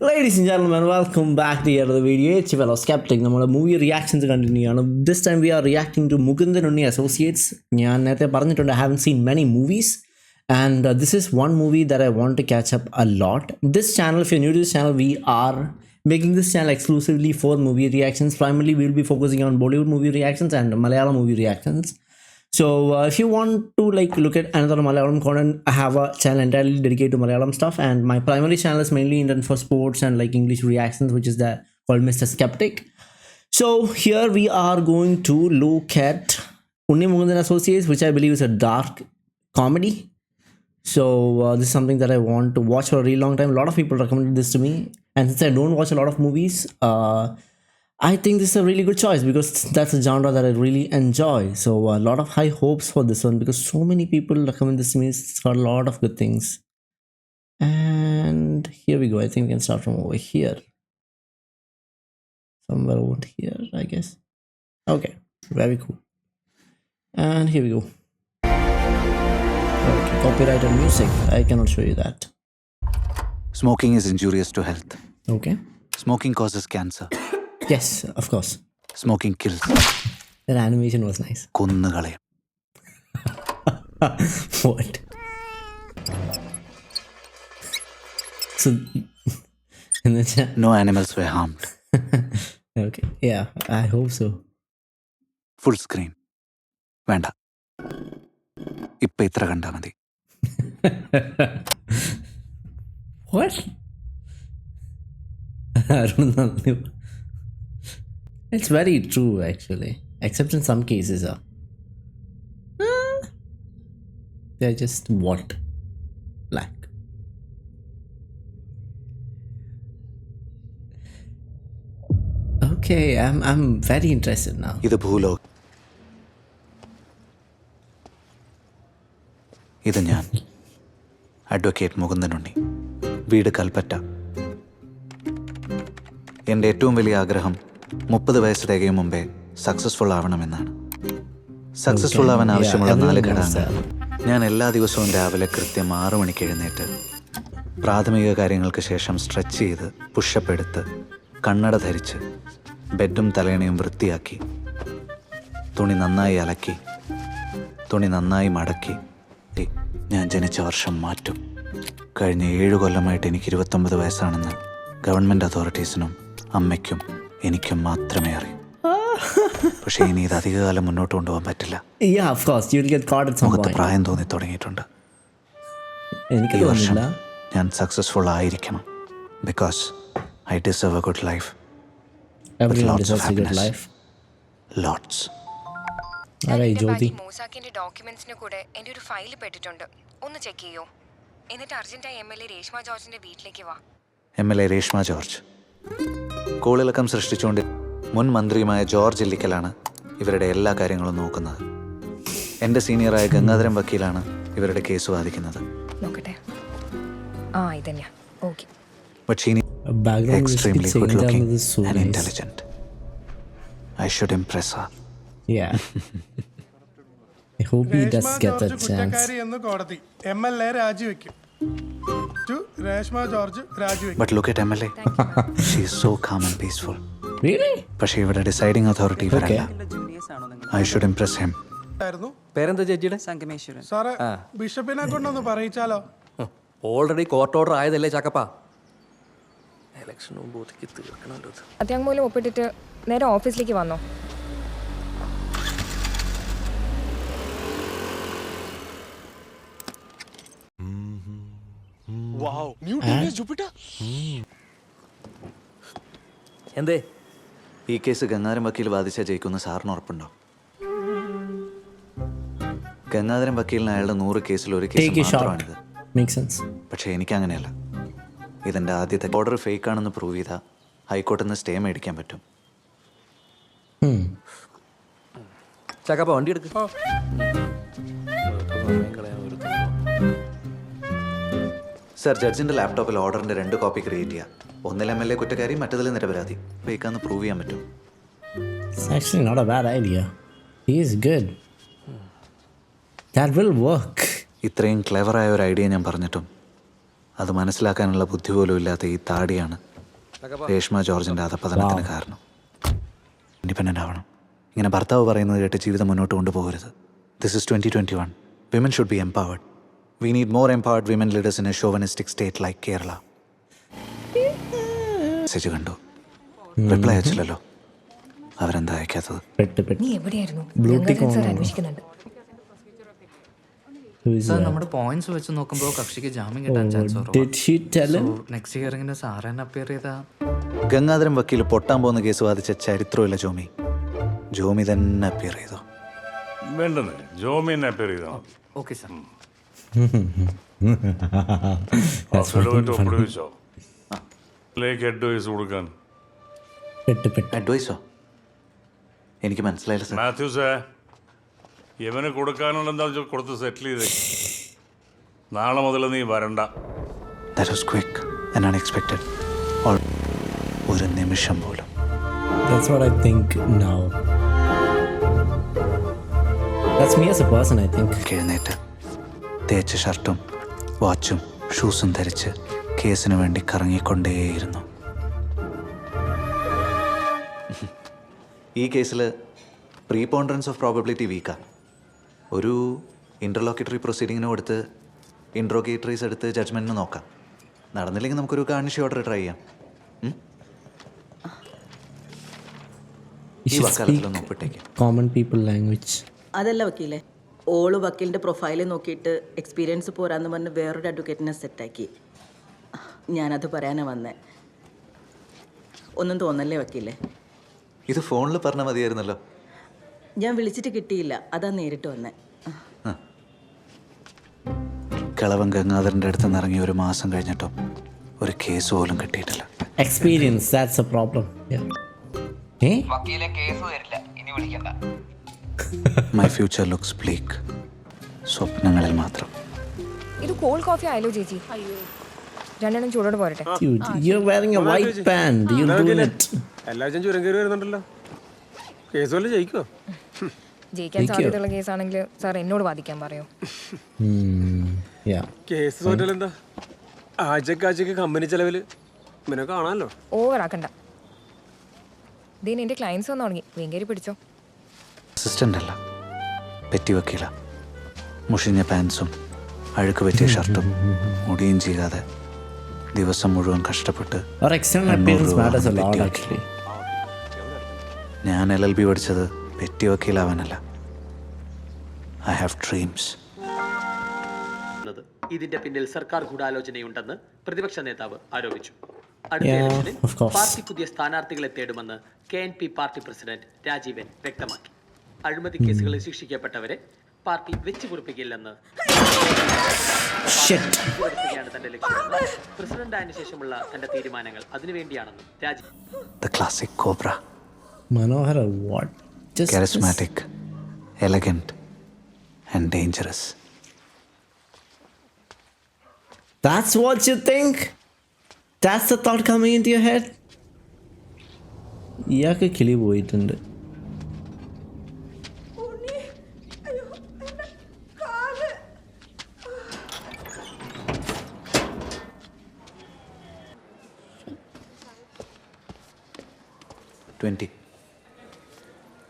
Ladies and gentlemen, welcome back to the video. It's fellow skeptic. നമ്മുടെ movie reactions continue ആണ്. This time we are reacting to Mukundan Unni Associates. ഞാൻ നേരത്തെ പറഞ്ഞിട്ടുണ്ട്, I haven't seen many movies and this is one movie that I want to catch up a lot. This channel, if you're new to this channel, we are making this channel exclusively for movie reactions. Primarily we'll be focusing on Bollywood movie reactions and Malayalam movie reactions. So if you want to look at another Malayalam content, I have a channel entirely dedicated to Malayalam stuff, and my primary channel is mainly intended for sports and English reactions, which is called Mr. Skeptic. So here we are going to look at Unni Mukundan Associates, which I believe is a dark comedy. So this is something that I want to watch for a really long time. A lot of people recommended this to me, and since I don't watch a lot of movies, I think this is a really good choice because that's a genre that I really enjoy. So a lot of high hopes for this one because so many people recommend this to me. It's got a lot of good things. And here we go. I think we can start from over here. Somewhere over here, I guess. Okay, very cool. And here we go. Okay, copyrighted music. I cannot show you that. Smoking is injurious to health. Okay. Smoking causes cancer. Yes, of course. Smoking kills. That animation was nice. കൊന്നുകളയും. What? So, No animals were harmed. okay, yeah, I hope so. Full screen. വേണ്ട. ഇപ്പൊ ഇത്ര കണ്ടാ മതി. What? I don't know. It's very true, actually. Except in some cases, they're just what? Black. Okay, I'm very interested now. ഇത് ഭൂലോകം. ഇത് ഞാൻ, advocate Mukundan ഉണ്ണി. വീട് കൽപ്പറ്റ. എൻ്റെ ഏറ്റവും വലിയ ആഗ്രഹം 30 വയസ്സ് തികയും മുമ്പേ സക്സസ്ഫുൾ ആവണമെന്നാണ്. സക്സസ്ഫുൾ ആവാൻ ആവശ്യമുള്ള 4 ഘടകങ്ങൾ. ഞാൻ എല്ലാ ദിവസവും രാവിലെ കൃത്യം 6 മണിക്ക് എഴുന്നേറ്റ് പ്രാഥമിക കാര്യങ്ങൾക്ക് ശേഷം സ്ട്രെച്ച് ചെയ്ത് പുഷപ്പ് എടുത്ത് കണ്ണട ധരിച്ച് ബെഡും തലേണയും വൃത്തിയാക്കി തുണി നന്നായി അലക്കി തുണി നന്നായി മടക്കി ഞാൻ ജനിച്ച വർഷം മാറ്റും. കഴിഞ്ഞ 7 കൊല്ലമായിട്ട് എനിക്ക് 29 വയസ്സാണെന്ന് ഗവൺമെൻറ് അതോറിറ്റീസിനും അമ്മയ്ക്കും എനിക്കും മാത്രമേ അറിയൂ. പക്ഷേ ഇനി ഇത് അധികകാലം മുന്നോട്ട് കൊണ്ടുപോകാൻ പറ്റില്ല. മുഖത്ത് പ്രായം തോന്നി തുടങ്ങിയിട്ടുണ്ട്. ഈ വർഷം ഞാൻ സക്സസ്ഫുൾ ആയിരിക്കണം. Because I deserve a good life with lots of happiness. Lots. മോസാക്കിന്റെ ഡോക്യുമെന്റ്സിന് കൂടെ എൻ്റെ ഒരു ഫയൽ പെട്ടിട്ടുണ്ട്, ഒന്ന് ചെക്ക് ചെയ്യോ? എന്നിട്ട് അർജന്റായി MLA രേഷ്മ ജോർജിന്റെ വീട്ടിലേക്ക് വാ. MLA രേഷ്മ ജോർജ് കോളിളക്കം സൃഷ്ടിച്ചുകൊണ്ട് മുൻ മന്ത്രിയുമായ ജോർജ് ഇല്ലിക്കലാണ് ഇവരുടെ എല്ലാ കാര്യങ്ങളും നോക്കുന്നത്. എൻ്റെ സീനിയറായ ഗംഗാധരൻ വക്കീലാണ് ഇവരുടെ കേസ് വാദിക്കുന്നത്. നോക്കട്ടെ. ഇതന്നെയാ. Okay. But she is extremely good looking and intelligent. I should impress her. Yeah. I hope he does get that chance. MLA രാജിവെക്കും. രേഷ്മ ജോർജ് രാജിവെക്കും. But look at MLA. She is so calm and peaceful. Really? പക്ഷേ ഇവിടെ deciding authority ഇവരല്ല. I should impress him. പേരെന്താ ജഡ്ജിയുടെ? സംഗമേശ്വരൻ. സാറേ, ബിഷപ്പിനെ കൊണ്ടൊന്ന് പറയിച്ചാലോ? ഓൾറെഡി കോർട്ട് ഓർഡർ ആയതല്ലേ ചക്കപ്പ. ഇലക്ഷനും ബൂത്തിക്ക് തീർക്കണല്ലോ. അത്യാങ്മൂലം ഒപ്പിട്ടിട്ട് നേരെ ഓഫീസിലേക്ക് വന്നോ? എന്തേ ഈ കേസ് ഗംഗാധരൻ വക്കീൽ വാദിച്ചാൽ ജയിക്കുന്ന സാറിന് ഉറപ്പുണ്ടോ? ഗംഗാധരൻ വക്കീലിന് അയാളുടെ 100 കേസിൽ ഒരു കേസ് മാത്രമാണിത്. പക്ഷേ എനിക്കങ്ങനെയല്ല. ഇതെൻ്റെ ആദ്യത്തെ ഓർഡർ ഫേക്ക് ആണെന്ന് പ്രൂവ് ചെയ്താൽ ഹൈക്കോർട്ടിൽ നിന്ന് സ്റ്റേ മേടിക്കാൻ പറ്റും. ചക്കപ്പ വണ്ടി എടുക്കും. സർ, ജഡ്ജിൻ്റെ ലാപ്ടോപ്പിൽ ഓർഡറിൻ്റെ 2 കോപ്പി ക്രിയേറ്റ് ചെയ്യാം. ഒന്നിൽ MLA കുറ്റക്കാരി, മറ്റതിൽ നിരപരാധി. ഫേക്കാന്ന് പ്രൂവ് ചെയ്യാൻ പറ്റും. It's actually not a bad idea. He is good. That will work. ഇത്രയും ക്ലെവറായ ഒരു ഐഡിയ ഞാൻ പറഞ്ഞിട്ടും അത് മനസ്സിലാക്കാനുള്ള ബുദ്ധി പോലും ഇല്ലാത്ത ഈ താടിയാണ് രേഷ്മ ജോർജിൻ്റെ അധപതനത്തിന് കാരണം. ഇൻഡിപെൻഡൻ്റ് ആവണം. ഇങ്ങനെ ഭർത്താവ് പറയുന്നത് കേട്ട് ജീവിതം മുന്നോട്ട് കൊണ്ടുപോകരുത്. This is 2021. Women should be empowered. We need more empowered women leaders in a chauvinistic state like Kerala. Message കണ്ടു, റിപ്ലൈ അയച്ചില്ലല്ലോ. അവരെന്താ അയക്കാത്തത്? നീ എവിടെയായിരുന്നു? അന്വേഷിക്കുന്നുണ്ട്. സാർ നമ്മുടെ പോയിന്റ്സ് വെച്ച് നോക്കുമ്പോൾ കക്ഷിക്ക് ജാമ്യം കിട്ടാൻ ചാൻസ് നെക്സ്റ്റ് ഹിയറിംഗിന് സാർ തന്നെ അപ്പിയർ ചെയ്താ. ഗംഗാധരം വക്കീൽ പൊട്ടാൻ പോകുന്ന കേസ് വാദിച്ച ചരിത്രമില്ല ജോമി. ജോമി തന്നെ അപ്പിയർ ചെയ്തോ? വേണ്ടെന്ന് ജോമി തന്നെ അപ്പിയർ ചെയ്തോ? Okay sir. ഒപ്പിടിച്ചോ? അഡ്വൈസ് കൊടുക്കാൻ അഡ്വൈസോ? എനിക്ക് മനസ്സിലായില്ല സാർ. മാത്യൂസേ, ഇവന് കൊടുക്കാനുള്ള എന്താ കൊടുത്ത് സെറ്റിൽ ചെയ്തേ. നാളെ മുതൽ നീ വരണ്ട. That was quick and unexpected. ഒരു നിമിഷം പോലും. That's what I think now. That's me as a person, I think. എഴുന്നേറ്റ് തേച്ച ഷർട്ടും വാച്ചും ഷൂസും ധരിച്ച് കേസിന് വേണ്ടി കറങ്ങിക്കൊണ്ടേയിരുന്നു. ഈ കേസിൽ പ്രീപോണ്ടറൻസ് ഓഫ് പ്രോബബിലിറ്റി വീക്കാണ്. ഒരു ഇൻ്റർലോക്യൂട്ടറി പ്രൊസീഡിങ്ങിന് കൊടുത്ത് ഇൻട്രോഗേറ്ററീസ് എടുത്ത് ജഡ്ജ്മെൻറ്റിന് നോക്കാം. നടന്നില്ലെങ്കിൽ നമുക്കൊരു ഗാർണിഷ് ഓർഡർ ട്രൈ ചെയ്യാം. ഈ വക്കാലത്തിലൊന്ന് ഒപ്പിട്ടേക്ക്. Common people language. അതല്ല വക്കീലെ, ഓള് വക്കീലിൻ്റെ പ്രൊഫൈല് നോക്കിയിട്ട് എക്സ്പീരിയൻസ് പോരാന്ന് പറഞ്ഞ് വേറൊരു അഡ്വക്കേറ്റിനെ സെറ്റാക്കി. ഞാനത് പറയാനാണ് വന്നേ. ഒന്നും തോന്നല്ലേ വക്കീലെ? ഇത് ഫോണിൽ പറഞ്ഞാൽ മതിയായിരുന്നല്ലോ. ഞാൻ വിളിച്ചിട്ട് കിട്ടിയില്ല, അതാ നേരിട്ട് വന്നേ. കിളവൻ ഗംഗാധരൻ്റെ അടുത്ത് നിന്ന് ഇറങ്ങി 1 മാസം കഴിഞ്ഞിട്ടും ഒരു കേസ് പോലും കിട്ടിയിട്ടില്ല. Experience, that's a problem. Yeah. My future looks bleak. സ്വപ്നങ്ങളിൽ മാത്രം. ഇത് കോൾഡ് കോഫി ആയാലോ ചേച്ചി? രണ്ടെണ്ണം ചൂടോട് പോരട്ടെ. Dude, you're wearing a white pant. You're doing it. എല്ലാവരും ചുരം കയറി വരുന്നുണ്ടല്ലോ. കേസ് വല്ല ജയിക്കോ? ജയിക്കാൻ സാധ്യതയുള്ള കേസാണെങ്കിൽ സാർ എന്നോട് വാദിക്കാൻ പറയോ? Yeah. കേസ് തോറ്റലെന്താ? ആഴ്ചക്കാഴ്ചക്ക് കമ്പനി ചെലവില് ഇവനെ കാണാമല്ലോ. ഓവർ ആക്കണ്ട. ഇതിന് എൻ്റെ ക്ലയൻസ് വന്നു തുടങ്ങി. വേങ്കേരി പിടിച്ചോ. അസിസ്റ്റൻ്റ് അല്ല, പെറ്റി വക്കീല. മുഷിഞ്ഞ പാൻസും അഴുക്ക് പറ്റിയ ഷർട്ടും മുടിയും ചെയ്യാതെ ദിവസം മുഴുവൻ കഷ്ടപ്പെട്ട് Our external appearance matters a lot, actually. ഞാൻ LLB പഠിച്ചത് പെറ്റി വക്കീലാവാനല്ല. I have dreams. ഇതിന്റെ പിന്നിൽ സർക്കാർ ഗൂഢാലോചനയുണ്ടെന്ന് പ്രതിപക്ഷ നേതാവ് ആരോപിച്ചു. അടുത്ത ഇലക്ഷനിൽ പാർട്ടി പുതിയ സ്ഥാനാർത്ഥികളെ തേടുമെന്ന് KNP പാർട്ടി പ്രസിഡന്റ് രാജീവൻ വ്യക്തമാക്കി. അഴിമതി കേസുകളിൽ ശിക്ഷിക്കപ്പെട്ടവരെ പാർട്ടി വെച്ചുകുറിപ്പിക്കില്ലെന്ന് തന്റെ ലക്ഷ്യമെന്ന് പ്രസിഡന്റായതിനു ശേഷമുള്ള തന്റെ തീരുമാനങ്ങൾ അതിനുവേണ്ടിയാണെന്നും Rajeev. The classic cobra. Manohara, what? Just Charismatic, elegant and dangerous. That's what you think? That's the thought coming into your head? ഇയാൾക്ക് കിളി പോയിട്ടുണ്ട്.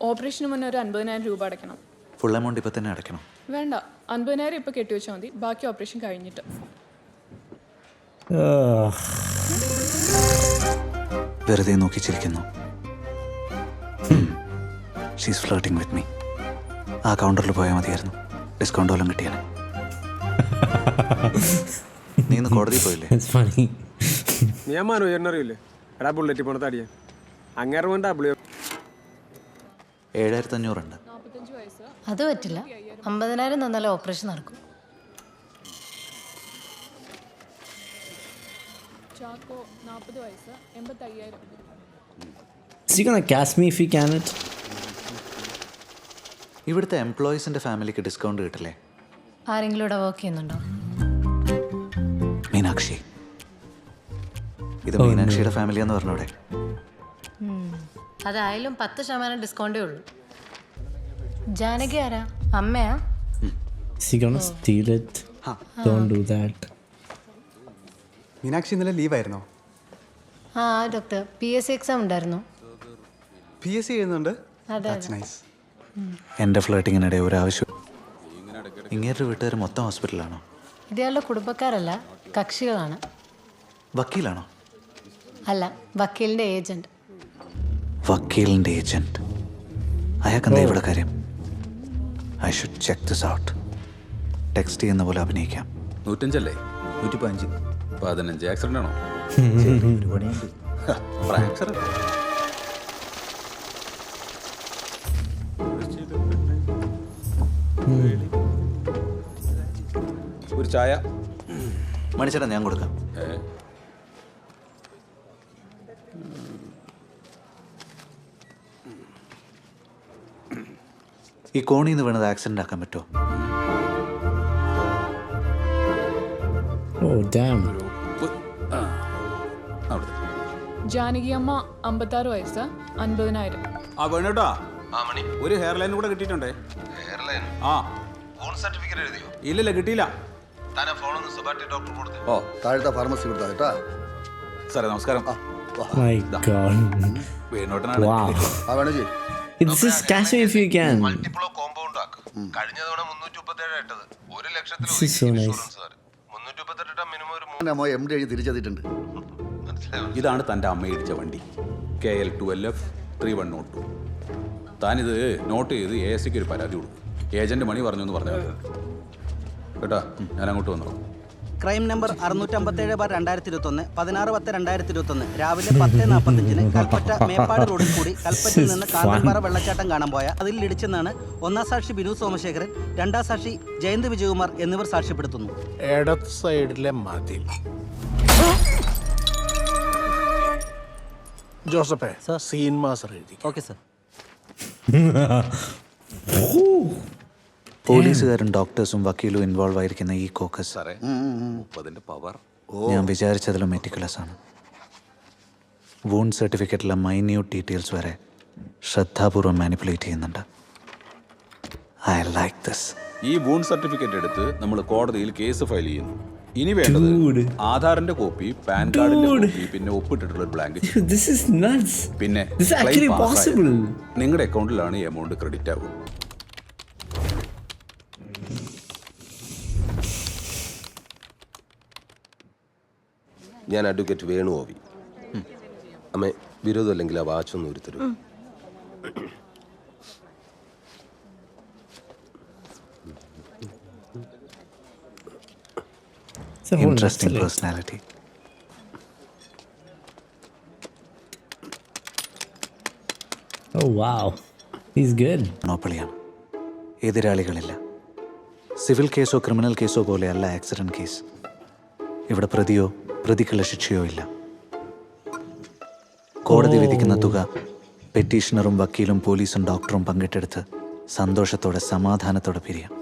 ഓപ്പറേഷന് മുന്നേ ഒരു 50,000 രൂപ അടയ്ക്കണം. ഫുൾ എമൗണ്ട് ഇപ്പം തന്നെ അടയ്ക്കണം? വേണ്ട, 50,000 ഇപ്പം കെട്ടിവെച്ചാൽ മതി, ബാക്കി ഓപ്പറേഷൻ കഴിഞ്ഞിട്ട്. വെറുതെ നോക്കി ചിരിക്കുന്നു. She's flirting with me. ആ കൗണ്ടറിൽ പോയാൽ മതിയായിരുന്നു, ഡിസ്കൗണ്ട് പോലും കിട്ടിയാണ്. നീ ഇന്ന് കോടതി പോയില്ലേ? It's funny. ഞാൻ മനോജറിനറിയില്ലേ? എടാ ബുള്ളറ്റ് പോണ തടിയാ. അങ്ങേറെ വേണ്ട 7,500 ഉണ്ട്. അത് പറ്റില്ല, 50,000 തന്നാലേ ഓപ്പറേഷൻ നടക്കും. ചാക്കോ 40 വയസ്സ്, 85,000. Is he gonna catch me if he can it? ഇവിടുത്തെ എംപ്ലോയീസിന്റെ ഫാമിലിക്ക് ഡിസ്കൗണ്ട് കിട്ടില്ലേ? ആരെങ്കിലും ഇവിടെ വർക്ക് ചെയ്യുന്നുണ്ടോ? മീനാക്ഷി. ഇത് മീനാക്ഷിയുടെ ഫാമിലി എന്ന് പറഞ്ഞോടെ? അതായാലും 10% ഡിസ്കൗണ്ടേ ഉള്ളൂ. ജാനകി ആരാ? അമ്മയാ? Is he gonna steal it? Don't do that. Meenakshi ഇന്നലെ ലീവായിരുന്നോ? ആ ഡോക്ടർ PSC എക്സാം ഉണ്ടായിരുന്നു. PSC എഴുതുന്നുണ്ട്. അതെ എൻ്റെ ഫ്ലേട്ടിങ്ങിനിടെ ഒരാവശ്യം. ഇങ്ങേരുടെ വീട്ടുകാർ മൊത്തം ഹോസ്പിറ്റലാണോ? ഇയാളുടെ കുടുംബക്കാരല്ല, കക്ഷികളാണ്. വക്കീലാണോ? അല്ല, വക്കീലിൻ്റെ ഏജന്റ്. വക്കീലിൻ്റെ ഏജന്റ്. അയാൾക്കെന്താ ഇവിടെ കാര്യം? I should check this out. Text ചെയ്യുന്ന പോലെ അഭിനയിക്കാം. 105 അല്ലേ? 115. 15 ആക്സിഡന്റ് ആണോ? ഫ്രാക്ചർ. ഒരു ചായ. മണിച്ചേട്ടാ ഞാൻ കൊടുക്കാം. ഈ കോണിൽ നിന്ന് വീണത് ആക്സിഡന്റ് ആക്കാൻ പറ്റുമോ? ജാനകി അമ്മ 56 വയസ്സ്, 50,000. ആ വേണോട്ടാ, ഒരു ഹെയർ ലൈൻ കൂടെ കിട്ടിയിട്ടുണ്ടേ. ആ ഇല്ലല്ല കിട്ടിയില്ല. ഓ താഴത്തെ ഫാർമസി കൊടുത്താ കേട്ടാ. സാറേ നമസ്കാരം. My God. വേണോട്ടനാണ്. Wow. ആ വേണജി. It's just cash me if you can. This is so nice. MD എഴുതി തിരിച്ചെത്തിയിട്ടുണ്ട്. ഇതാണ് തൻ്റെ അമ്മ ഇടിച്ച വണ്ടി, KL 12F 3102. താനിത് നോട്ട് ചെയ്ത് ASക്ക് ഒരു പരാതി കൊടുക്കും. ഏജന്റ് മണി പറഞ്ഞു എന്ന് പറഞ്ഞാൽ കേട്ടാ. ഞാൻ അങ്ങോട്ട് വന്നോ. ക്രൈം നമ്പർ 657/2021 16/10/2021 രാവിലെ 10:45 കൽപ്പറ്റ മേപ്പാട് റോഡിൽ കൂടി കൽപ്പറ്റയിൽ നിന്ന് കാർമൻപാറ വെള്ളച്ചാട്ടം കാണാൻ പോയ അതിൽ ഇടിച്ചെന്നാണ് ഒന്നാം സാക്ഷി ബിനു സോമശേഖരൻ, രണ്ടാം സാക്ഷി ജയന്ത് വിജയകുമാർ എന്നിവർ സാക്ഷ്യപ്പെടുത്തുന്നു. ഇടത് സൈഡിലെ മതിൽ. ജോസഫേ, സീൻ മാസ്റ്റർ എഴുതി. Okay sir. പോലീസുകാരും ഡോക്ടേഴ്സും വക്കീലും ഇൻവോൾവ് ആയിരിക്കുന്ന ഈ കോക്കസ് പവർ ഞാൻ വിചാരിച്ചതിലും മെറ്റിക്കുലസ് ആണ്. വൂണ്ട് സർട്ടിഫിക്കറ്റിലെ മൈന്യൂട്ട് ഡീറ്റെയിൽസ് വരെ ശ്രദ്ധാപൂർവം മാനിപ്പുലേറ്റ് ചെയ്യുന്നുണ്ട്. I like this. ഈ വൂണ്ട് സർട്ടിഫിക്കറ്റ് എടുത്ത് നമ്മൾ കോടതിയിൽ കേസ് ഫയൽ ചെയ്യുന്നു. ഇനി വേണ്ടത് ആധാറിന്റെ കോപ്പി, പാൻ കാർഡിന്റെ കോപ്പി, പിന്നെ ഒപ്പിട്ടിട്ടുള്ള ഒരു ബ്ലാങ്കറ്റ്. This is nuts. പിന്നെ This is actually possible. നിങ്ങളുടെ അക്കൗണ്ടിലാണ് ഈ എമൗണ്ട് ക്രെഡിറ്റ് ആകും. ഞാൻ അഡ്വക്കേറ്റ് വേണു ഓവി. അമ്മേ, വിരോധമല്ലെങ്കിൽ ആ വാച്ചൊന്ന് ഉരുത്തരും. Interesting personality. Oh wow. He's good. മോണോപ്പൊളിയാണ്. എതിരാളികളില്ല. സിവിൽ കേസോ ക്രിമിനൽ കേസോ പോലെയല്ല ആക്സിഡന്റ് കേസ്. ഇവിടെ പ്രതിയോ പ്രതിക്കുള്ള ശിക്ഷയോ ഇല്ല. കോടതി വിധിക്കുന്ന തുക പെറ്റീഷണറും വക്കീലും പോലീസും ഡോക്ടറും പങ്കിട്ടെടുത്ത് സന്തോഷത്തോടെ സമാധാനത്തോടെ പിരിയാം.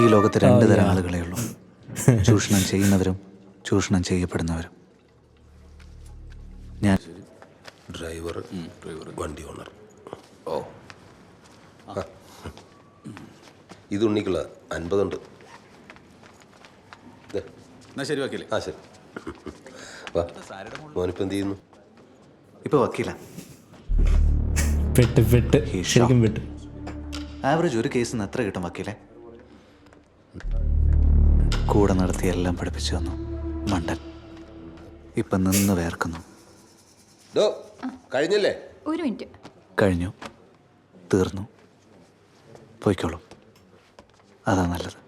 ഈ ലോകത്ത് 2 തരം ആളുകളേ ഉള്ളൂ, ചൂഷണം ചെയ്യുന്നവരും ചൂഷണം ചെയ്യപ്പെടുന്നവരും. ഞാൻ ഡ്രൈവർ, വണ്ടി ഓണർ. ഓ, ഇത് ഉണ്ണിക്കുള്ള 50 ഉണ്ട്. എന്നാ ശരി വക്കീലേ. ആ ശരി. മോനിപ്പോൾ എന്ത് ചെയ്യുന്നു? ഇപ്പോൾ വക്കീല. ശരിക്കും പെട്ട്. ആവറേജ് ഒരു കേസിന് എത്ര കിട്ടും വക്കീലെ? കൂടെ നടത്തി എല്ലാം പഠിപ്പിച്ചു തന്നു മണ്ടൻ. ഇപ്പം നിന്ന് വേർക്കുന്നു. കഴിഞ്ഞല്ലേ? ഒരു മിനിറ്റ്. കഴിഞ്ഞു, തീർന്നു, പോയിക്കോളൂ. അതാ നല്ലത്.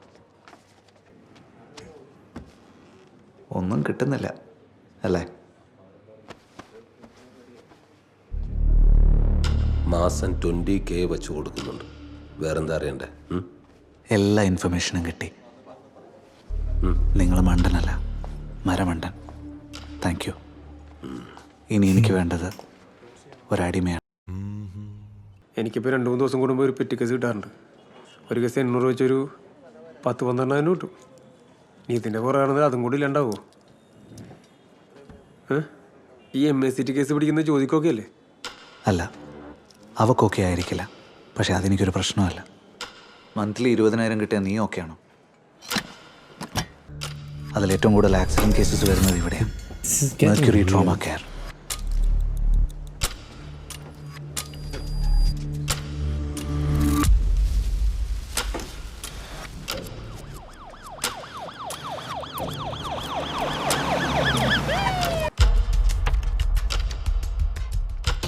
ഒന്നും കിട്ടുന്നില്ല അല്ലേ? മാസം 20K വെച്ച് കൊടുക്കുന്നുണ്ട്. വേറെന്താ അറിയണ്ടേ? എല്ലാ ഇൻഫർമേഷനും കിട്ടി. നിങ്ങൾ മണ്ടനല്ല, മരമണ്ടൻ. Thank you. ഇനി എനിക്ക് വേണ്ടത് ഒരടിമയാണ്. എനിക്കിപ്പോൾ 2-3 ദിവസം കൂടുമ്പോൾ ഒരു പെറ്റി കേസ് കിട്ടാറുണ്ട്. ഒരു കേസ് 800 വെച്ചൊരു 10-12 കിട്ടും. നീ ഇതിൻ്റെ കുറവാണെങ്കിൽ അതും കൂടി ഇല്ലാണ്ടാവോ? ഈ MSCT കേസ് പിടിക്കുന്ന ചോദിക്കൊക്കെ അല്ലേ? അല്ല, അവക്കൊക്കെ ആയിരിക്കില്ല. പക്ഷെ അതെനിക്കൊരു പ്രശ്നമല്ല. മന്ത്ലി 20,000 കിട്ടിയാൽ നീ ഓക്കെയാണോ? അതിലേറ്റവും കൂടുതൽ ആക്സിഡന്റ് കേസസ് വരുന്നത് ഇവിടെയാണ്. Mercury trauma care.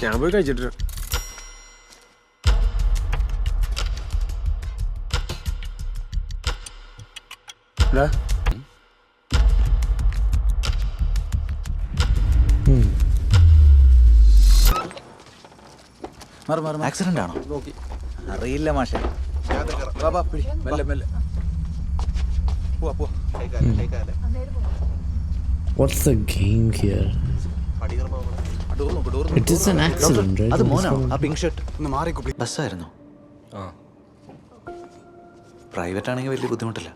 ഞാൻ പോയി കഴിച്ചിട്ട് ആക്സിഡന്റ് ആണോ? അറിയില്ല മാഷെ. What's the game here? It is an accident, right? അത് മോനോ ആ പിങ്ക് ഷർട്ട്? ബസ്സായിരുന്നു. പ്രൈവറ്റ് ആണെങ്കിൽ വലിയ ബുദ്ധിമുട്ടില്ല,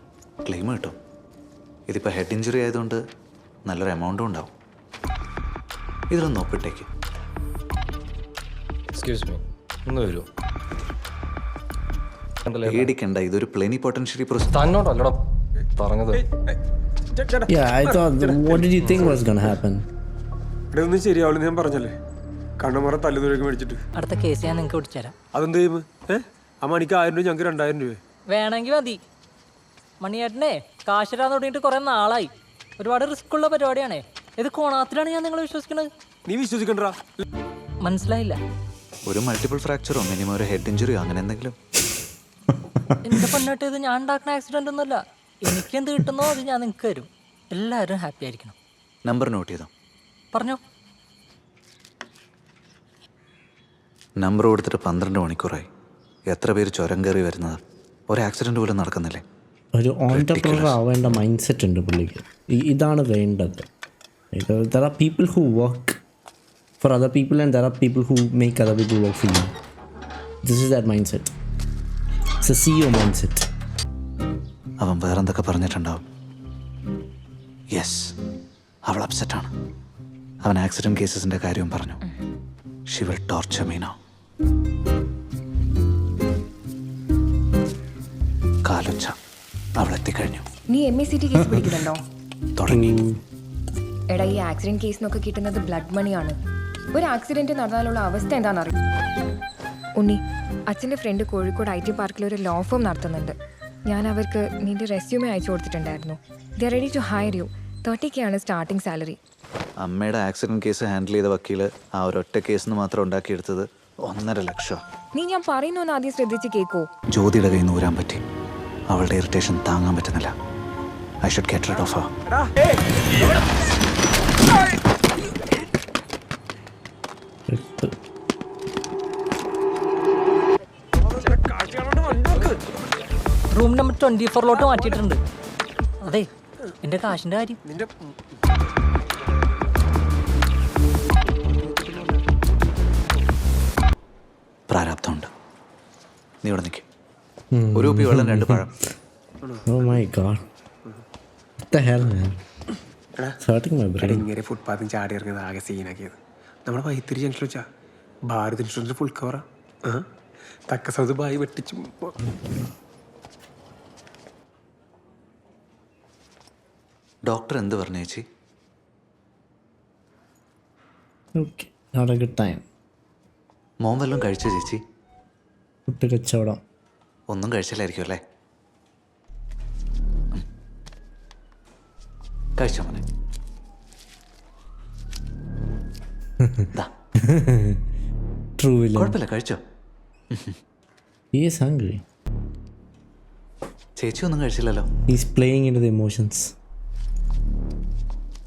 ക്ലെയിം കിട്ടും. ഇതിപ്പോൾ ഹെഡ് ഇഞ്ചുറി ആയതുകൊണ്ട് നല്ലൊരു എമൗണ്ടും ഉണ്ടാവും. ഇതിലൊന്ന് ഒപ്പിട്ടേക്ക്. പേടിക്കണ്ട, ഇതൊരു പ്ലെനി പൊട്ടൻഷ്യലി തന്നോടല്ലടോ പറഞ്ഞത്. Yeah, I thought, what did you think was gonna happen? ഇവിടെ ഒന്നും ശരിയാവില്ല, ഞാൻ പറഞ്ഞല്ലേ. കണ്ണുമുറ തല്ലുതൊഴിക്ക് മേടിച്ചിട്ട് അടുത്ത കേസ് ഞാൻ നിങ്ങൾക്ക് പിടിച്ചുതരാം. അതെന്ത് ചെയ്യും? ആ മണിക്ക് 1000 രൂപ, ഞങ്ങൾക്ക് 2000 രൂപ വേണമെങ്കിൽ മതി. മണിയേട്ടനെ കാശിരാൻ തുടങ്ങിയിട്ട് കുറെ നാളായി. ഒരുപാട് റിസ്ക് ഉള്ള പരിപാടിയാണേ. ഇത് കോണാത്തിലാണ് ഞാൻ നിങ്ങളെ വിശ്വസിക്കുന്നത്. നീ വിശ്വസിക്കണ്ടാ? മനസ്സിലായില്ല. ഒരു മൾട്ടിപ്പിൾ ഫ്രാക്ചറോ മിനിമം ഒരു ഹെഡ് ഇഞ്ചുറിയോ അങ്ങനെ എന്തെങ്കിലും? എന്റെ പെണ്ണിട്ട് ഇത് ഞാൻ ഉണ്ടാക്കുന്ന ആക്സിഡന്റ് ഒന്നുമല്ല. എനിക്കെന്ത് കിട്ടുന്നോ അത് ഞാൻ നിങ്ങൾക്ക് തരും. എല്ലാവരും ഹാപ്പി ആയിരിക്കണം. നമ്പർ നോട്ട് ചെയ്തോ? പറഞ്ഞോ. നമ്പർ കൊടുത്തിട്ട് 12 മണിക്കൂറായി. എത്ര പേര് ചുരം കയറി വരുന്നത്? ഒരു ആക്സിഡന്റ് പോലും നടക്കുന്നില്ലേ? ഒരു ഓൺടർപ്രണർ ആവേണ്ട മൈൻഡ് സെറ്റ് ഉണ്ട് പുള്ളിക്ക്. ഇതാണ് വേണ്ടത്. There are people who work for other people and there are people who make other people work for you. This is that mindset. It's a CEO mindset. അവൻ വേറെന്തൊക്കെ പറഞ്ഞിട്ടുണ്ടാവും. യെസ്, അവൾ അപ്സെറ്റാണ്. അവൻ ആക്സിഡന്റ് കേസസിന്റെ കാര്യവും പറഞ്ഞു. She will torture me now. കാലൊച്ച അവൾ എത്തിക്കഴിഞ്ഞു. നീ MACT കേസ് പിടിക്കുന്നുണ്ടോ? തുടങ്ങി. എടാ, ഈ ആക്സിഡന്റ് കേസിനൊക്കെ കിട്ടുന്നത് ബ്ലഡ് മണിയാണ്. ഒരു ആക്സിഡന്റ് നടന്നാലുള്ള അവസ്ഥ എന്താണെന്നറിയും. ഉണ്ണി, അച്ഛൻ്റെ ഫ്രണ്ട് കോഴിക്കോട് IT പാർക്കിൽ ഒരു ലോ ഫേം നടത്തുന്നുണ്ട്. ഞാൻ അവർക്ക് നിന്റെ റെസ്യൂമേ അയച്ചു കൊടുത്തിട്ടുണ്ടായിരുന്നു. They are ready to hire you. 30K ആണ് സ്റ്റാർട്ടിംഗ് സാലറി. അമ്മയുടെ ആക്സിഡന്റ് കേസ് ഹാൻഡിൽ ചെയ്ത വക്കീല് ആ ഒരൊറ്റ കേസിന് മാത്രം ഉണ്ടാക്കിയെടുത്തത് 1.5 ലക്ഷം. നീ ഞാൻ പറയുന്നൊന്ന് ആദ്യം ശ്രദ്ധിച്ച് കേൾക്കോ. ജ്യോതിയുടെ കയ്യിൽ നിന്ന് ഊരാൻ പറ്റി. അവളുടെ ഇറിറ്റേഷൻ താങ്ങാൻ പറ്റുന്നില്ല. I should get rid of her. Room number 24 മാറ്റിയിട്ടുണ്ട്. അതെ, എന്റെ കാശിന്റെ കാര്യം. പ്രാരാബ്ധമുണ്ട്. നീ ഇവിടെ നിൽക്കും. ഒരു കുപ്പി വെള്ളം, 2 പഴം. Oh my god. What the hell, man? It's hurting my brain. ഇങ്ങനെ ഫുട്പാത്തും ചാടി ഇറങ്ങിയത് ആകെ സീനാക്കിയത്. നമ്മുടെ വൈത്തിരി ജംഗ്ഷൻ വെച്ചാ ഭാരത് ഇൻഷുറൻസ് ഫുൾ കവറാ. തക്ക സമയത്ത് ബായി വെട്ടിച്ചു. ഡോക്ടർ എന്ത് പറഞ്ഞു ചേച്ചി? Okay, not a good time. മോൻ വല്ലതും കഴിച്ചോ ചേച്ചി? ഫുഡ് കച്ചവടം. ഒന്നും കഴിച്ചില്ലായിരിക്കും അല്ലേ? കഴിച്ചോ മോനെ? True villain. കുഴപ്പമില്ല, കഴിച്ചോ. He is hungry. ചേച്ചി ഒന്നും കഴിച്ചില്ലല്ലോ. He's playing into the emotions.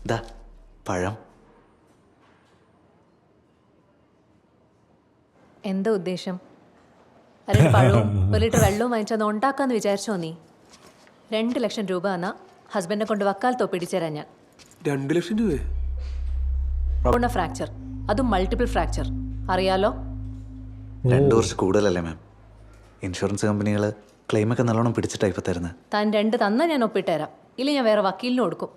ദാ പഴം. എന്താ ഉദ്ദേശം? അല്ല, പഴവും 1 ലിറ്റർ വെള്ളവും വാങ്ങിച്ചത് ഉണ്ടാക്കാന്ന് വിചാരിച്ചോ നീ? 2 ലക്ഷം രൂപ എന്നാ ഹസ്ബൻഡിനെ കൊണ്ട് വക്കാലത്തോ പിടിച്ചേരാൻ ഞാൻ. 2 ലക്ഷം രൂപ? ഫ്രാക്ചർ, അതും മൾട്ടിപ്പിൾ ഫ്രാക്ചർ. അറിയാലോ? 2 കുറച്ച് കൂടുതലല്ലേ മാം? ഇൻഷുറൻസ് കമ്പനികൾ ക്ലെയിമൊക്കെ നല്ലോണം പിടിച്ചിട്ടാണ് ഇപ്പോൾ തരുന്നത്. താൻ 2 തന്നാൽ ഞാൻ ഒപ്പിട്ടുതരാം. ഇല്ല, ഞാൻ വേറെ വക്കീലിന് കൊടുക്കും.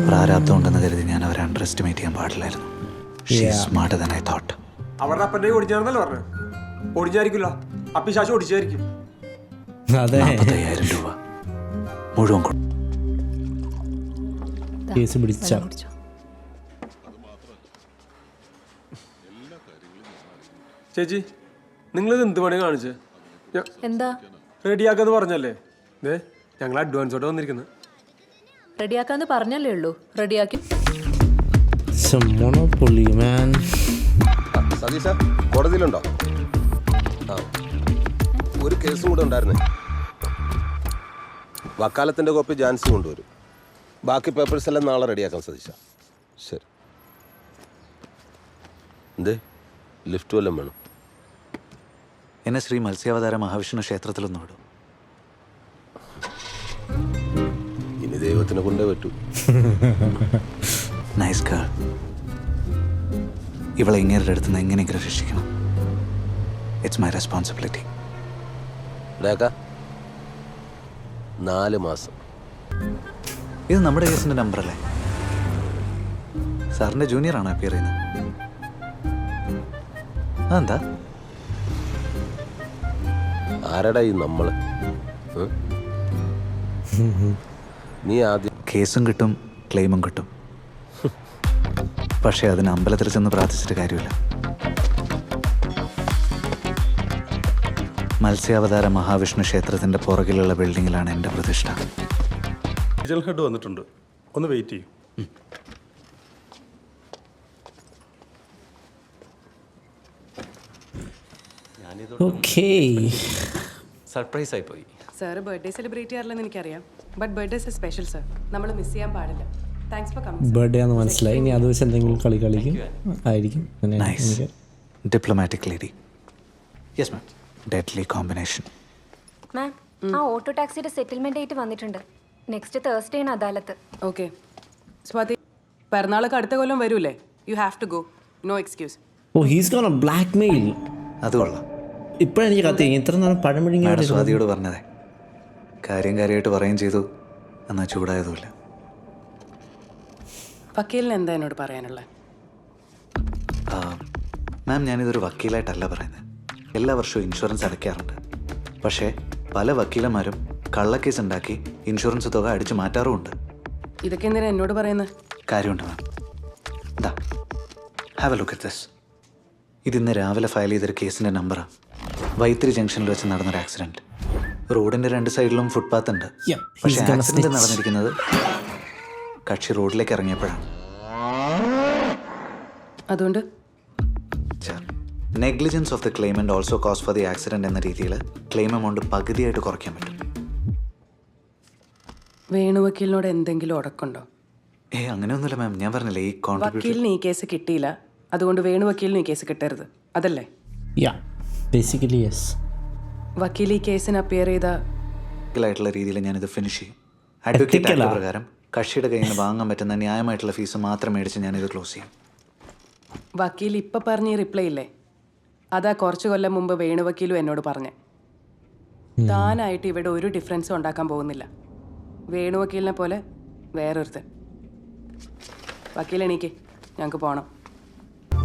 പ്രാരാബ്ദം ഉണ്ടെന്ന് കരുതി ഞാൻ അവരെ അണ്ടർ എസ്റ്റിമേറ്റ് ചെയ്യാൻ പാടില്ലായിരുന്നു. Smarter than I thought. അവരുടെ അപ്പൻ്റെ ഓടിച്ചാണെന്നല്ലേ പറഞ്ഞു? ഓടിച്ചായിരിക്കില്ല, അപ്പിശാശം ഓടിച്ചായിരിക്കും. 45,000 രൂപ. മുഴുവൻ കേസ് പിടിച്ച ചേച്ചി നിങ്ങളിത് എന്ത് പണി കാണിച്ചേ എന്താ റെഡിയാക്കാന്ന് പറഞ്ഞല്ലേ ഞങ്ങൾ അഡ്വാൻസോടെ വന്നിരിക്കുന്നത്. റെഡിയാക്കാന്ന് പറഞ്ഞല്ലേ ഉള്ളൂ, റെഡിയാക്കി. Monopoly, man. സതീശ കോടതിയിലുണ്ടോ? ആ ഒരു കേസും കൂടെ ഉണ്ടായിരുന്നേ. വക്കാലത്തിൻ്റെ കോപ്പി ജാൻസി കൊണ്ടുവരും. ബാക്കി പേപ്പേഴ്സ് എല്ലാം നാളെ റെഡിയാക്കാം സതീശ. ശരി. എന്തേ ലിഫ്റ്റ് വല്ലതും വേണം? എന്നെ ശ്രീ മത്സ്യാവതാര മഹാവിഷ്ണു ക്ഷേത്രത്തിലൊന്നും വിടും. ഇനി ദൈവത്തിനെ കൊണ്ടേ പറ്റൂ. Nice girl. ഇവളെ ഇങ്ങേരുടെ അടുത്ത് നിന്ന് എങ്ങനെയെങ്കിലും രക്ഷിക്കണം. It's my responsibility. 4 മാസം. ഇത് നമ്മുടെ കേസിൻ്റെ നമ്പറല്ലേ? സാറിൻ്റെ ജൂനിയറാണോ അപ്പിയർ ചെയ്യുന്നത്? അതെന്താ? ആരടാ ഈ നമ്മള്? നീ ആദ്യം കേസും കിട്ടും ക്ലെയിമും കിട്ടും. പക്ഷേ അതിന് അമ്പലത്തിൽ ചെന്ന് പ്രാർത്ഥിച്ചിട്ട് കാര്യമില്ല. മത്സ്യാവതാര മഹാവിഷ്ണു ക്ഷേത്രത്തിൻ്റെ പുറകിലുള്ള ബിൽഡിങ്ങിലാണ് എൻ്റെ പ്രതിഷ്ഠ. റീജിയണൽ ഹെഡ് വന്നിട്ടുണ്ട്, ഒന്ന് വെയിറ്റ് ചെയ്യും. സർപ്രൈസ് ആയി പോയി. സാറ് ബർത്ത്ഡേ സെലിബ്രേറ്റ് ചെയ്യാറില്ലെന്ന് എനിക്കറിയാം, but birthday is special sir. നമ്മൾ മിസ് ചെയ്യാൻ പാടില്ല. Thanks for coming. ബർത്ത്ഡേ ആണെന്ന് മനസ്സിലായി. ഇനി അത് വെച്ച് എന്തെങ്കിലും കളിക്കും ആയിരിക്കും. Diplomatic lady. Yes ma'am. Deadly combination. Ma'am, ആ ഓട്ടോ ടാക്സിയുടെ സെറ്റിൽമെന്റ് ആയിട്ട് വന്നിട്ടുണ്ട്. നെക്സ്റ്റ് തേഴ്സ്ഡേ ആണ് അദാലത്ത്. ഓക്കെ സ്വാതി, പിറന്നാളൊക്കെ അടുത്ത കൊല്ലം വരൂലേ? You have to go, no excuse. Oh he's gonna blackmail. അത് കൊള്ളാം. ഇപ്പോഴെനിക്ക് കത്തി ഇത്ര നാൾ പഴമൊഴിഞ്ഞ സ്വാതിയോട് പറഞ്ഞതേ കാര്യമായിട്ട് പറയുകയും ചെയ്തു. എന്നാൽ ചൂടായതുമില്ല. വക്കീലിന് എന്താ എന്നോട് പറയാനുള്ളത്? മാം, ഞാനിതൊരു വക്കീലായിട്ടല്ല പറയുന്നത്. എല്ലാ വർഷവും ഇൻഷുറൻസ് അടയ്ക്കാറുണ്ട്. പക്ഷേ പല വക്കീലന്മാരും കള്ളക്കേസ് ഉണ്ടാക്കി ഇൻഷുറൻസ് തുക അടിച്ചു മാറ്റാറുമുണ്ട്. ഇതൊക്കെ എന്തിനാ എന്നോട് പറയുന്നത്? കാര്യമുണ്ട് മാം. എന്താ have A look at this. ഇതിന്ന് രാവിലെ ഫയൽ ചെയ്തൊരു കേസിൻ്റെ നമ്പറാണ്. വൈത്തിരി ജംഗ്ഷനിൽ വെച്ച് നടന്നൊരു ആക്സിഡൻറ്റ്. റോഡിൻ്റെ 2 സൈഡിലും ഫുട്പാത്ത് ഉണ്ട്. പക്ഷേ ആക്സിഡൻറ്റ് നടന്നിരിക്കുന്നത് കക്ഷി റോഡിലേക്ക് ഇറങ്ങിയപ്പോഴാണ്. അതുകൊണ്ട് negligence of the claimant also cause for the accident എന്ന രീതിയിൽ ക്ലെയിം എമൗണ്ട് പകുതിയായിട്ട് കുറയ്ക്കാൻ പറ്റും. വേണു വക്കീലിനോട് എന്തെങ്കിലും ഉടക്കുണ്ടോ? അങ്ങനെയൊന്നുമില്ല മാം. ഞാൻ പറഞ്ഞില്ലേ ഈ വക്കീലിന് ഈ കേസ് കിട്ടിയില്ല, അതുകൊണ്ട് വേണു വക്കീലിന് ഈ കേസ് കിട്ടരുത്, അതല്ലേ? Basically yes. വക്കീൽ ഈ കേസിന് അപ്പിയർ ആയിട്ടുള്ള രീതിയിൽ ഞാനിത് ഫിനിഷ് ചെയ്യും. അഡ്വക്കേറ്റ് ആക്ട് പ്രകാരം കക്ഷിയുടെ കയ്യിൽ നിന്ന് വാങ്ങാൻ പറ്റുന്ന ന്യായമായിട്ടുള്ള ഫീസ് മാത്രം മേടിച്ച് ഞാനിത് ക്ലോസ് ചെയ്യും. വക്കീൽ ഇപ്പം പറഞ്ഞ റിപ്ലൈ ഇല്ലേ, അതാ കുറച്ച് കൊല്ലം മുമ്പ് വേണു വക്കീലും എന്നോട് പറഞ്ഞേ. താനായിട്ട് ഇവിടെ ഒരു ഡിഫറൻസും ഉണ്ടാക്കാൻ പോകുന്നില്ല. വേണു വക്കീലിനെ പോലെ വേറൊരുത്തൻ. വക്കീൽ എണീക്ക്, ഞങ്ങൾക്ക് പോകണം.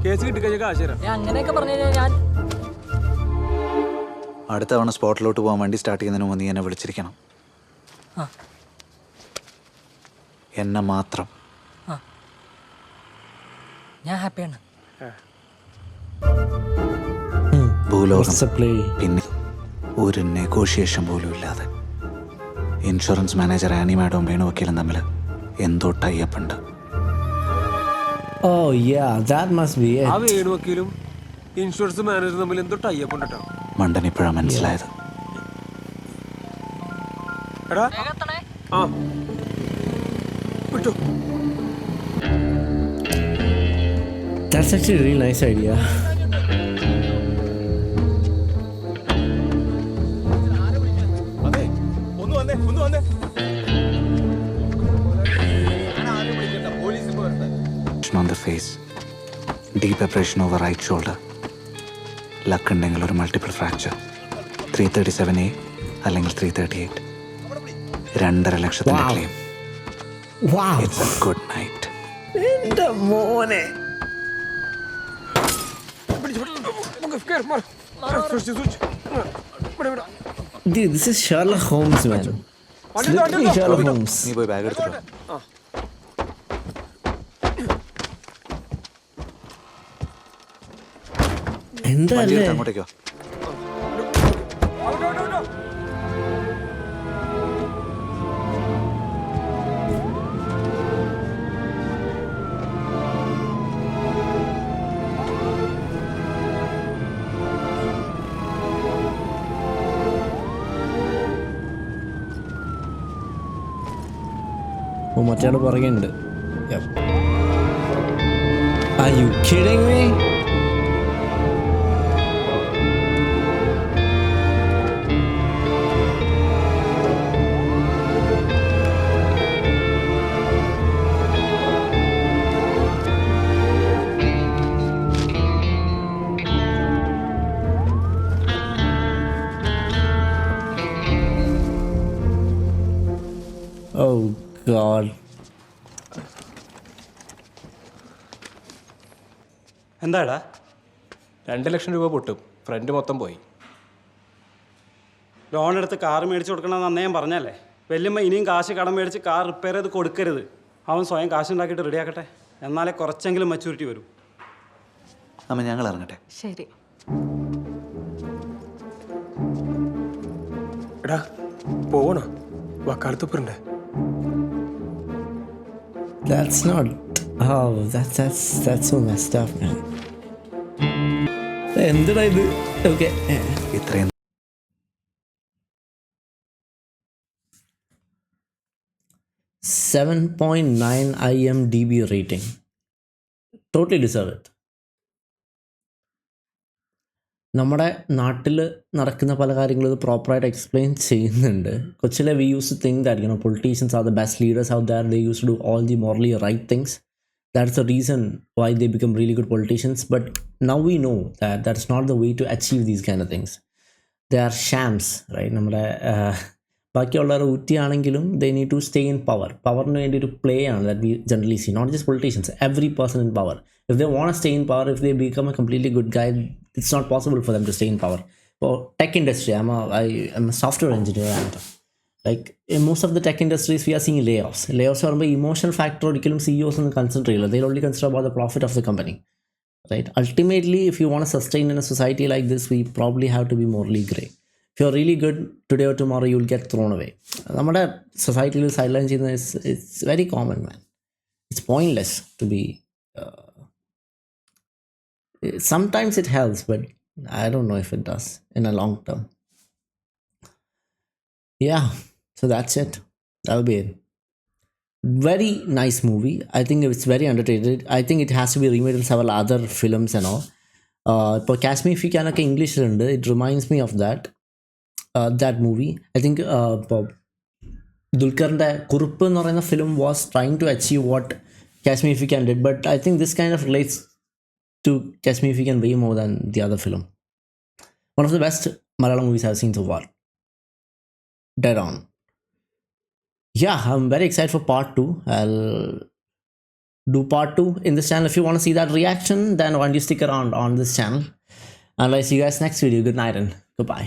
കേസ് കിട്ടിക്കഴിഞ്ഞാൽ കാശ് തരാം. അങ്ങനെയൊക്കെ പറഞ്ഞു കഴിഞ്ഞാൽ ഞാൻ അടുത്ത തവണ സ്പോട്ടിലോട്ട് പോകാൻ വണ്ടി സ്റ്റാർട്ട് ചെയ്യുന്നതിന് മുമ്പ് നീ എന്നെ വിളിച്ചിരിക്കണം. എന്നെ മാത്രം. ഞാൻ ഹാപ്പിയാണ്. ഭൂലോകം പിന്നെ ഒരു നെഗോഷിയേഷൻ പോലും ഇല്ലാതെ ഇൻഷുറൻസ് മാനേജർ ആനി മാഡവും വേണു വക്കീലും തമ്മിൽ എന്തോ ടൈപ്പ് ഉണ്ട്. ആ വേണു വക്കീലും ഇൻഷുറൻസ് മാനേജറും തമ്മിൽ എന്തോ ടൈപ്പ് ഉണ്ട്. മണ്ടൻ ഇപ്പോഴാണ് മനസ്സിലായത്. എടാ ആ വിട്ടു. That's actually a really nice idea. On the face, deep abrasion over right shoulder. Luck ഉണ്ടെങ്കിൽ ഒരു മൾട്ടിപ്പിൾ ഫ്രാക്ചർ. 337A അല്ലെങ്കിൽ 338. 2.5 ലക്ഷത്തിന്റെ claim. It's a good night. എൻ്റെ മോനെ. Dude, this is Sherlock Holmes, man. Slippery Sherlock Holmes. നീ പോയി bag എടുത്തിട്ടോ. എന്താ വണ്ടി അല്ലേ? എടുത്ത് അങ്ങോട്ടേക്കോ. ഓ മറ്റേ പുറകെ ഉണ്ട്. Are you kidding me? Oh God. എന്താടാ 2 ലക്ഷം രൂപ പൊട്ടും, ഫ്രണ്ട് മൊത്തം പോയി. ലോൺ എടുത്ത് കാർ മേടിച്ച് കൊടുക്കണമെന്ന് അന്നേ ഞാൻ പറഞ്ഞല്ലേ. വല്യമ്മ ഇനിയും കാശ് കടം മേടിച്ച് കാർ റിപ്പയർ ചെയ്ത് കൊടുക്കരുത്. അവൻ സ്വയം കാശ് ഉണ്ടാക്കിയിട്ട് റെഡിയാക്കട്ടെ, എന്നാലേ കുറച്ചെങ്കിലും മെച്യൂരിറ്റി വരും. അമ്മ ഞങ്ങൾ ഇറങ്ങട്ടെ. ശരി. എടാ പോവണോ? വക്കാലത്ത് പോരണ്ടേ? That's not. Oh, that's so messed up, man. എന്തിനാ ഇത്? Okay. ഇത്രയും 7.9 IMDb rating. Totally deserve it. നമ്മുടെ നാട്ടിൽ നടക്കുന്ന പല കാര്യങ്ങളും ഇത് പ്രോപ്പറായിട്ട് എക്സ്പ്ലെയിൻ ചെയ്യുന്നുണ്ട്. കൊച്ചിലെ we use to think that politicians are the best leaders out there. They use to do all the morally right things. That's the reason why they become really good politicians. But now we know that that's not the way to achieve these kind of things. They are shams, right? നമ്മുടെ ബാക്കിയുള്ളവർ ഊറ്റിയാണെങ്കിലും they need to stay in power. പവറിന് വേണ്ടി ഒരു play ആണ് that we generally see. Not just politicians, every person in power. If they want to stay in power, if they become a completely good guy, it's not possible for them to stay in power. For tech industry, I'm a software engineer, and like in most of the tech industries we are seeing layoffs are by emotional factor. Or CEOs and concentrate, they'll only consider about the profit of the company, right? Ultimately, if you want to sustain in a society like this, we probably have to be morally grey. If you're really good today or tomorrow, you'll get thrown away. Our society will silence you. It's very common, man. It's pointless to be sometimes it helps, but I don't know if it does in a long term. Yeah, so that's it. That'll be it. Very nice movie. I think it's very underrated. I think it has to be remade in several other films and all. For Kashmir Fi Kana English, it reminds me of that movie. I think Dulkar's Kuruppu എന്ന് പറയുന്ന film was trying to achieve what Kashmir Fi Kana did, but I think this kind of relates to Kashmir Fi Kana way more than the other film. One of the best Malayalam movies I've seen so far. Dead on. Yeah, I'm very excited for part 2. I'll do part 2 in this channel. If you want to see that reaction, then why don't you stick around on this channel. And I'll see you guys next video. Good night and goodbye.